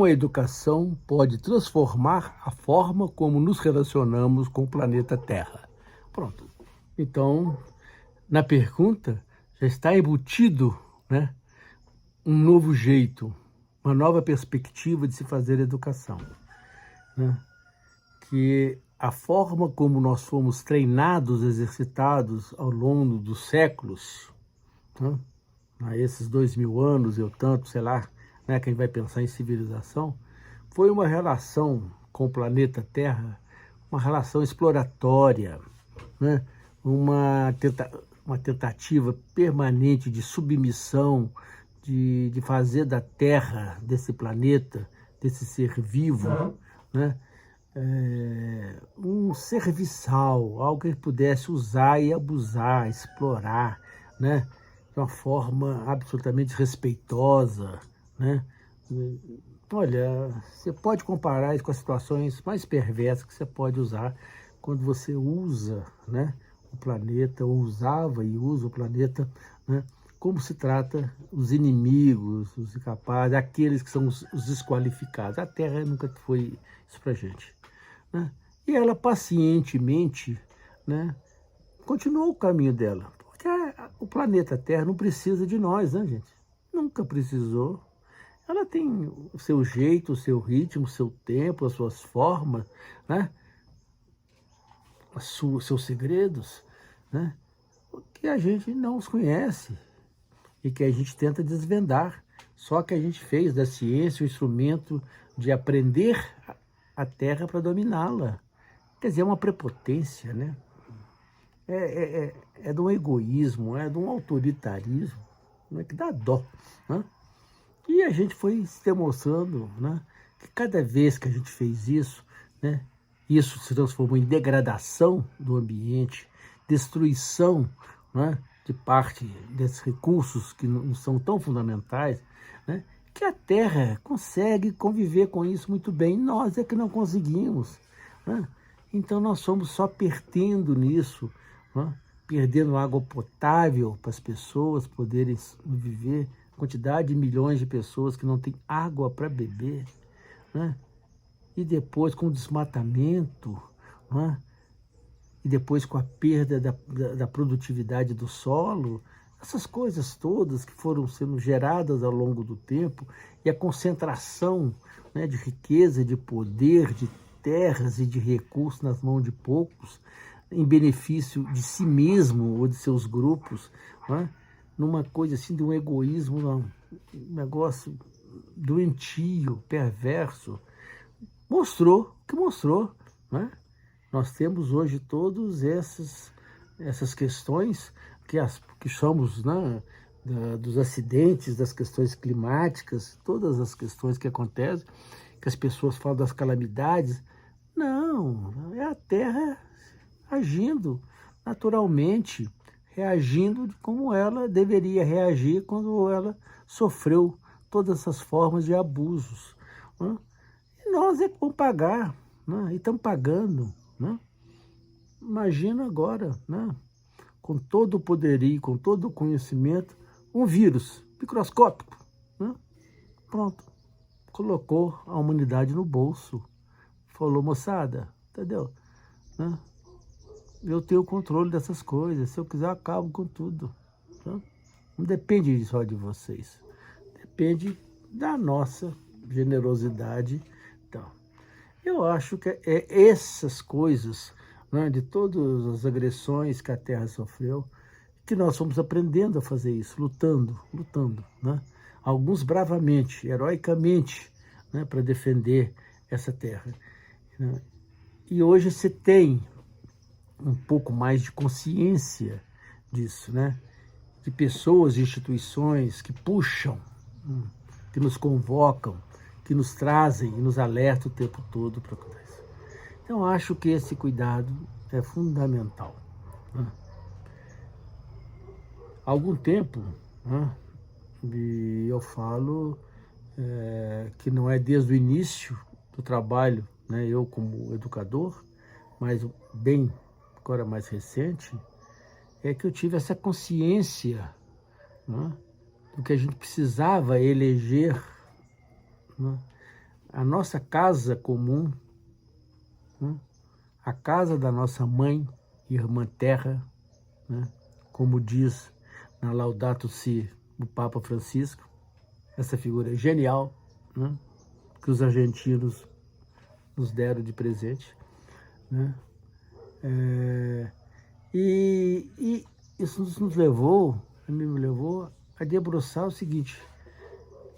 Como a educação pode transformar a forma como nos relacionamos com o planeta Terra? Pronto. Então, na pergunta, já está embutido, né, um novo jeito, uma nova perspectiva de se fazer educação, né? Que a forma como nós fomos treinados, exercitados ao longo dos séculos, né, a esses 2000 anos, eu tanto, sei lá, né, que a gente vai pensar em civilização, foi uma relação com o planeta Terra, uma relação exploratória, né, uma tentativa permanente de submissão, de fazer da Terra, desse planeta, desse ser vivo, né, um serviçal, algo que ele pudesse usar e abusar, explorar, né, de uma forma absolutamente respeitosa, né? Olha, você pode comparar isso com as situações mais perversas que você pode usar quando você usa, né, o planeta, ou usava e usa o planeta, né, como se trata os inimigos, os incapazes, aqueles que são os desqualificados. A Terra nunca foi isso pra gente, né? E ela pacientemente, né, continuou o caminho dela, porque o planeta Terra não precisa de nós, né, gente? Nunca precisou. Ela tem o seu jeito, o seu ritmo, o seu tempo, as suas formas, né? Os seus segredos, né? Que a gente não os conhece e que a gente tenta desvendar. Só que a gente fez da ciência o instrumento de aprender a Terra para dominá-la. Quer dizer, é uma prepotência, né? É de um egoísmo, é de um autoritarismo, né, que dá dó, né? E a gente foi se demonstrando, né, que cada vez que a gente fez isso, né, isso se transformou em degradação do ambiente, destruição, né, de parte desses recursos que não são tão fundamentais, né, que a Terra consegue conviver com isso muito bem. Nós é que não conseguimos, né? Então nós somos só perdendo nisso, né, perdendo água potável para as pessoas poderem viver, quantidade de milhões de pessoas que não têm água para beber, né? E depois com o desmatamento, né? E depois com a perda da produtividade do solo, essas coisas todas que foram sendo geradas ao longo do tempo, e a concentração, né, de riqueza, de poder, de terras e de recursos nas mãos de poucos, em benefício de si mesmo ou de seus grupos, né? Numa coisa assim de um egoísmo, um negócio doentio, perverso, mostrou o que mostrou, né? Nós temos hoje todas essas questões que somos, né, dos acidentes, das questões climáticas, todas as questões que acontecem, que as pessoas falam das calamidades. Não, é a Terra agindo naturalmente, reagindo de como ela deveria reagir quando ela sofreu todas essas formas de abusos, né? E nós é que vamos pagar, né? E estamos pagando, né? Imagina agora, né, com todo o poderio, com todo o conhecimento, um vírus microscópico, né? Pronto, colocou a humanidade no bolso, falou, moçada, entendeu? Né? Eu tenho o controle dessas coisas, se eu quiser eu acabo com tudo, tá? Não depende só de vocês, depende da nossa generosidade. Então, eu acho que é essas coisas, né, de todas as agressões que a Terra sofreu, que nós fomos aprendendo a fazer isso, lutando, né? Alguns bravamente, heroicamente, né, para defender essa terra, né? E hoje se tem um pouco mais de consciência disso, né? De pessoas, de instituições que puxam, que nos convocam, que nos trazem e nos alertam o tempo todo para isso. Então, acho que esse cuidado é fundamental, né? Há algum tempo, né, e eu falo que não é desde o início do trabalho, né, eu como educador, mas bem agora mais recente, é que eu tive essa consciência, né, do que a gente precisava eleger, né, a nossa casa comum, né? A casa da nossa mãe, irmã terra, né? Como diz na Laudato Si o Papa Francisco, essa figura genial, né? Que os argentinos nos deram de presente, né? E isso nos levou, me levou a debruçar o seguinte: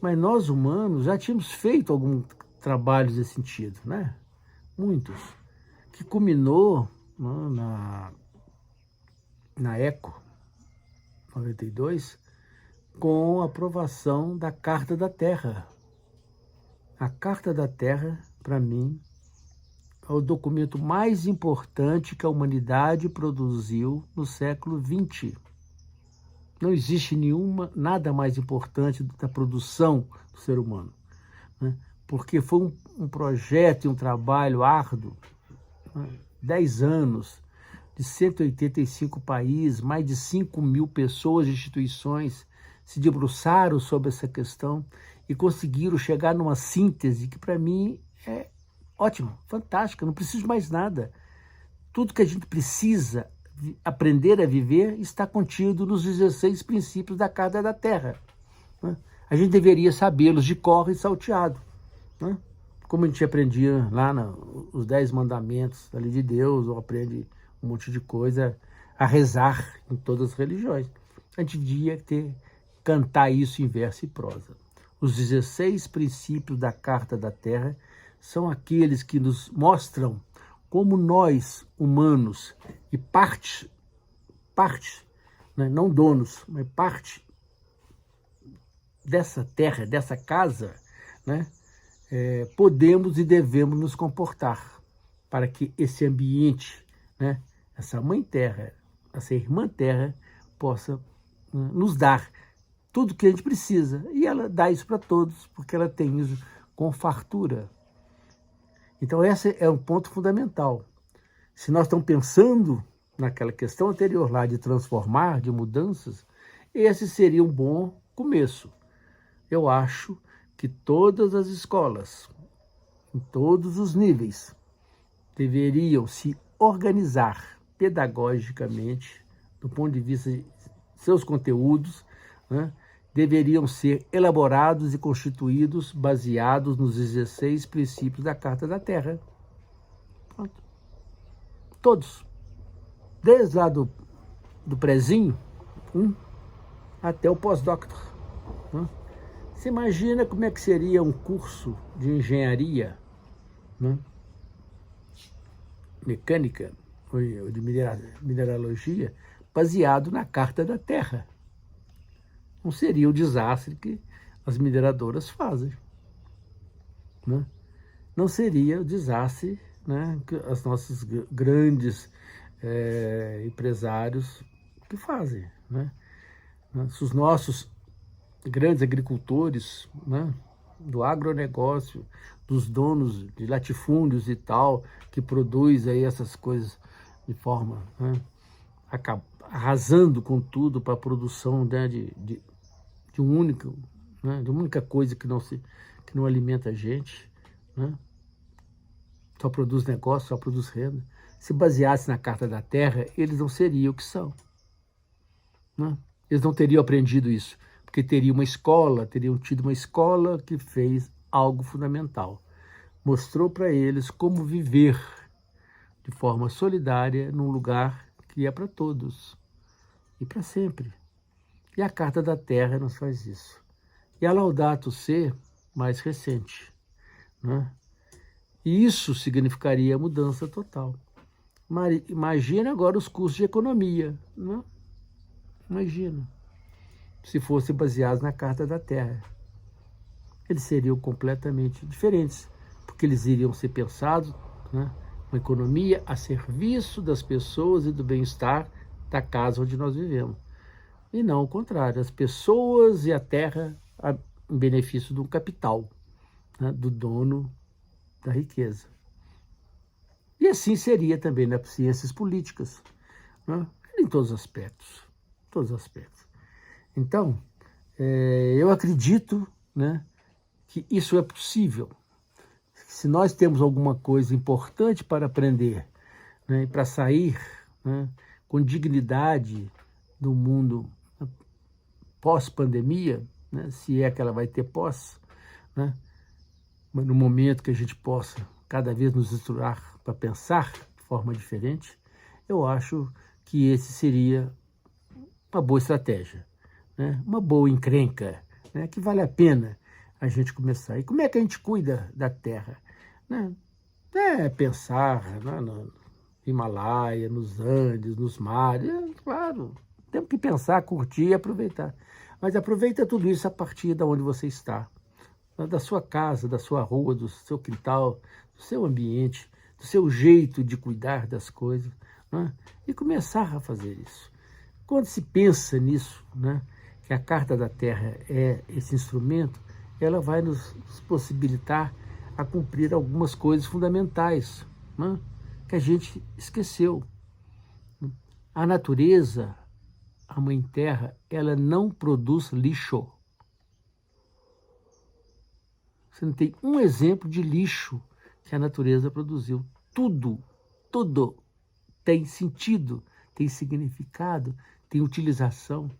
mas nós humanos já tínhamos feito alguns trabalhos nesse sentido, né? Muitos, que culminou, né, na ECO 92 com a aprovação da Carta da Terra. A Carta da Terra, para mim, é o documento mais importante que a humanidade produziu no século XX. Não existe nada mais importante da produção do ser humano, né? Porque foi um projeto e um trabalho árduo, né? 10 anos, de 185 países, mais de 5.000 pessoas e instituições se debruçaram sobre essa questão e conseguiram chegar numa síntese que, para mim, é ótima, fantástica, não preciso mais nada. Tudo que a gente precisa aprender a viver está contido nos 16 princípios da Carta da Terra, né? A gente deveria sabê-los de cor e salteado, né? Como a gente aprendia lá nos 10 mandamentos da lei de Deus, ou aprende um monte de coisa a rezar em todas as religiões. A gente devia cantar isso em verso e prosa. Os 16 princípios da Carta da Terra são aqueles que nos mostram como nós, humanos, e parte, né, não donos, mas parte dessa terra, dessa casa, né, podemos e devemos nos comportar para que esse ambiente, né, essa mãe terra, essa irmã terra, possa nos dar tudo que a gente precisa. E ela dá isso para todos, porque ela tem isso com fartura. Então esse é um ponto fundamental. Se nós estamos pensando naquela questão anterior lá de transformar, de mudanças, esse seria um bom começo. Eu acho que todas as escolas, em todos os níveis, deveriam se organizar pedagogicamente, do ponto de vista de seus conteúdos, né? Deveriam ser elaborados e constituídos baseados nos 16 princípios da Carta da Terra. Pronto. Todos. Desde lá do prezinho até o pós-doctor. Né? Você imagina como é que seria um curso de engenharia, né? Mecânica ou de mineralogia baseado na Carta da Terra. Não seria o desastre que as mineradoras fazem, né? Não seria o desastre, né, que os nossos grandes empresários que fazem, né? Se os nossos grandes agricultores, né, do agronegócio, dos donos de latifúndios e tal, que produz aí essas coisas de forma, né, arrasando com tudo para a produção, né, de uma única coisa que não alimenta a gente, né? Só produz negócio, só produz renda. Se baseasse na Carta da Terra, eles não seriam o que são, né? Eles não teriam aprendido isso, porque teriam tido uma escola que fez algo fundamental. Mostrou para eles como viver de forma solidária num lugar que é para todos e para sempre. E a Carta da Terra nos faz isso. E a Laudato Si, mais recente, né? E isso significaria mudança total. Imagina agora os cursos de economia, né? Imagina, se fossem baseados na Carta da Terra. Eles seriam completamente diferentes, porque eles iriam ser pensados, né, uma economia a serviço das pessoas e do bem-estar da casa onde nós vivemos. E não o contrário, as pessoas e a terra em benefício do capital, né, do dono da riqueza. E assim seria também nas ciências políticas, né, em todos os aspectos. Todos os aspectos. Então, eu acredito, né, que isso é possível. se nós temos alguma coisa importante para aprender, né, para sair, né, com dignidade do mundo pós-pandemia, né, se é que ela vai ter pós, né, mas no momento que a gente possa cada vez nos estruturar para pensar de forma diferente, eu acho que esse seria uma boa estratégia, né, uma boa encrenca, né, que vale a pena a gente começar. E como é que a gente cuida da terra? Né? Pensar, né, no Himalaia, nos Andes, nos mares, claro, temos que pensar, curtir e aproveitar. Mas aproveita tudo isso a partir de onde você está, da sua casa, da sua rua, do seu quintal, do seu ambiente, do seu jeito de cuidar das coisas, né? E começar a fazer isso. Quando se pensa nisso, né, que a Carta da Terra é esse instrumento, ela vai nos possibilitar a cumprir algumas coisas fundamentais, né, que a gente esqueceu. A natureza, a Mãe Terra, ela não produz lixo. Você não tem um exemplo de lixo que a natureza produziu. Tudo tem sentido, tem significado, tem utilização.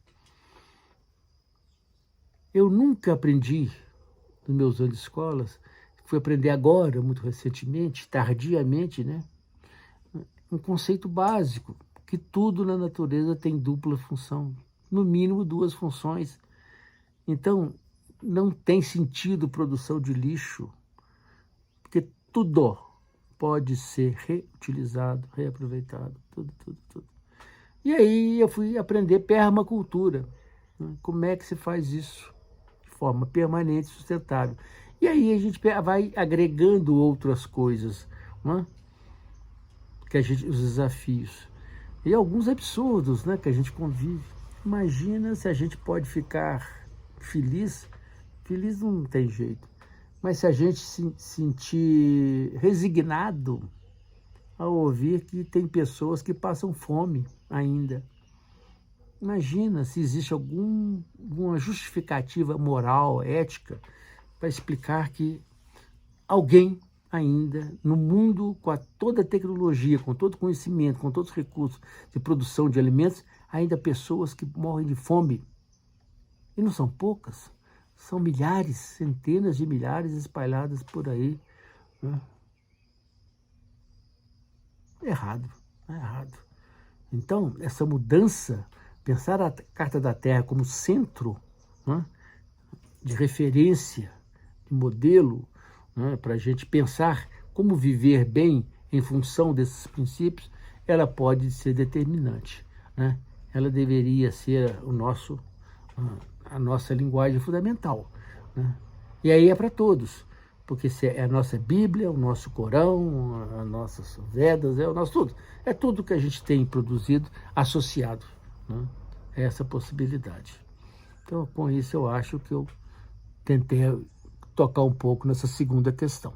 Eu nunca aprendi, nos meus anos de escolas, fui aprender agora, muito recentemente, tardiamente, né, um conceito básico, que tudo na natureza tem dupla função, no mínimo 2 funções. Então, não tem sentido produção de lixo, porque tudo pode ser reutilizado, reaproveitado, tudo. E aí eu fui aprender permacultura, né? Como é que se faz isso de forma permanente e sustentável. E aí a gente vai agregando outras coisas, né? Os desafios. E alguns absurdos, né, que a gente convive. Imagina se a gente pode ficar feliz não tem jeito, mas se a gente se sentir resignado ao ouvir que tem pessoas que passam fome ainda. Imagina se existe alguma justificativa moral, ética, para explicar que alguém ainda, no mundo, com toda a tecnologia, com todo o conhecimento, com todos os recursos de produção de alimentos, ainda há pessoas que morrem de fome. E não são poucas, são milhares, centenas de milhares espalhadas por aí. Né? Errado. Então, essa mudança, pensar a Carta da Terra como centro, né, de referência, de modelo, né, para a gente pensar como viver bem em função desses princípios, ela pode ser determinante. Né? Ela deveria ser a nossa linguagem fundamental. Né? E aí é para todos, porque é a nossa Bíblia, o nosso Corão, as nossas Vedas, é o nosso tudo. É tudo que a gente tem produzido associado, né, a essa possibilidade. Então, com isso, eu acho que eu tentei tocar um pouco nessa segunda questão.